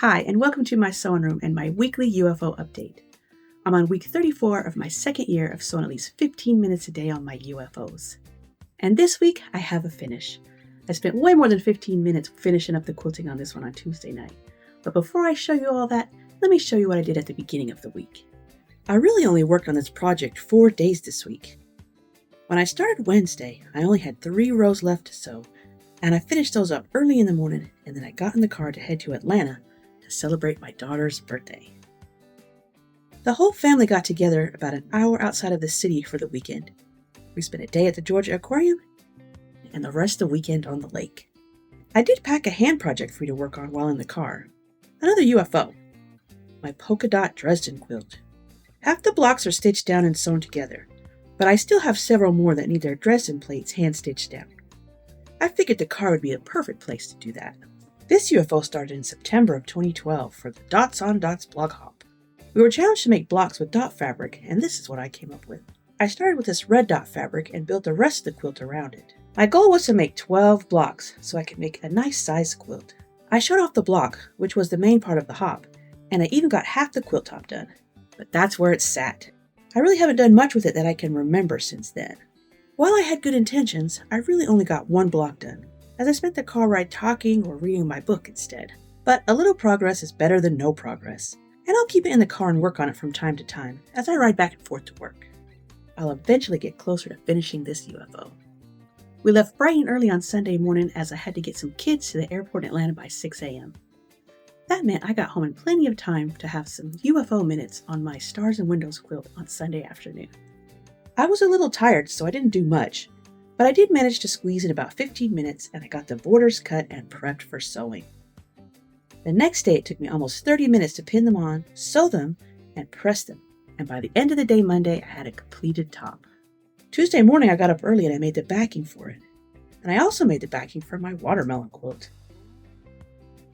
Hi, and welcome to my sewing room and my weekly UFO update. I'm on week 34 of my second year of sewing at least 15 minutes a day on my UFOs. And this week, I have a finish. I spent way more than 15 minutes finishing up the quilting on this one on Tuesday night. But before I show you all that, let me show you what I did at the beginning of the week. I really only worked on this project 4 days this week. When I started Wednesday, I only had 3 rows left to sew, and I finished those up early in the morning, and then I got in the car to head to Atlanta to celebrate my daughter's birthday. The whole family got together about an hour outside of the city for the weekend. We spent a day at the Georgia Aquarium and the rest of the weekend on the lake. I did pack a hand project for you to work on while in the car. Another UFO. My Polka-Dot Dresden quilt. Half the blocks are stitched down and sewn together, but I still have several more that need their Dresden plates hand stitched down. I figured the car would be a perfect place to do that. This UFO started in September of 2012 for the Dots on Dots blog hop. We were challenged to make blocks with dot fabric, and this is what I came up with. I started with this red dot fabric and built the rest of the quilt around it. My goal was to make 12 blocks so I could make a nice size quilt. I showed off the block, which was the main part of the hop, and I even got half the quilt top done. But that's where it sat. I really haven't done much with it that I can remember since then. While I had good intentions, I really only got one block done, as I spent the car ride talking or reading my book instead. But a little progress is better than no progress, and I'll keep it in the car and work on it from time to time as I ride back and forth to work. I'll eventually get closer to finishing this UFO. We left bright and early on Sunday morning as I had to get some kids to the airport in Atlanta by 6 a.m. That meant I got home in plenty of time to have some UFO minutes on my Stars and Windows quilt on Sunday afternoon. I was a little tired, so I didn't do much, but I did manage to squeeze in about 15 minutes and I got the borders cut and prepped for sewing. The next day it took me almost 30 minutes to pin them on, sew them, and press them, and by the end of the day Monday I had a completed top. Tuesday morning I got up early and I made the backing for it, and I also made the backing for my watermelon quilt.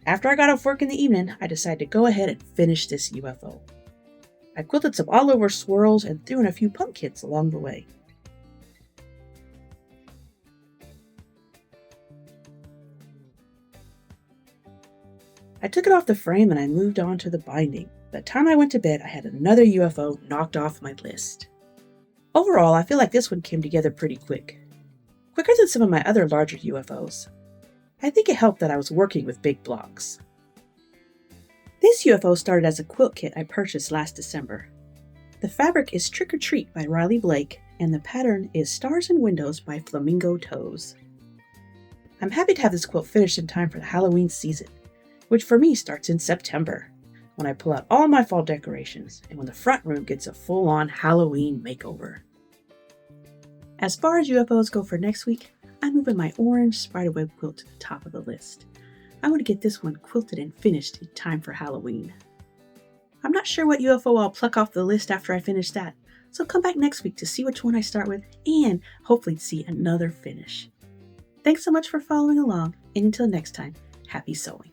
After I got off work in the evening, I decided to go ahead and finish this UFO. I quilted some all over swirls and threw in a few pumpkins along the way. I took it off the frame and I moved on to the binding. By the time I went to bed, I had another UFO knocked off my list. Overall, I feel like this one came together pretty quick. Quicker than some of my other larger UFOs. I think it helped that I was working with big blocks. This UFO started as a quilt kit I purchased last December. The fabric is Trick or Treat by Riley Blake, and the pattern is Stars and Windows by Flamingo Toes. I'm happy to have this quilt finished in time for the Halloween season, which for me starts in September, when I pull out all my fall decorations and when the front room gets a full-on Halloween makeover. As far as UFOs go for next week, I'm moving my orange spiderweb quilt to the top of the list. I want to get this one quilted and finished in time for Halloween. I'm not sure what UFO I'll pluck off the list after I finish that, so come back next week to see which one I start with and hopefully see another finish. Thanks so much for following along, and until next time, happy sewing.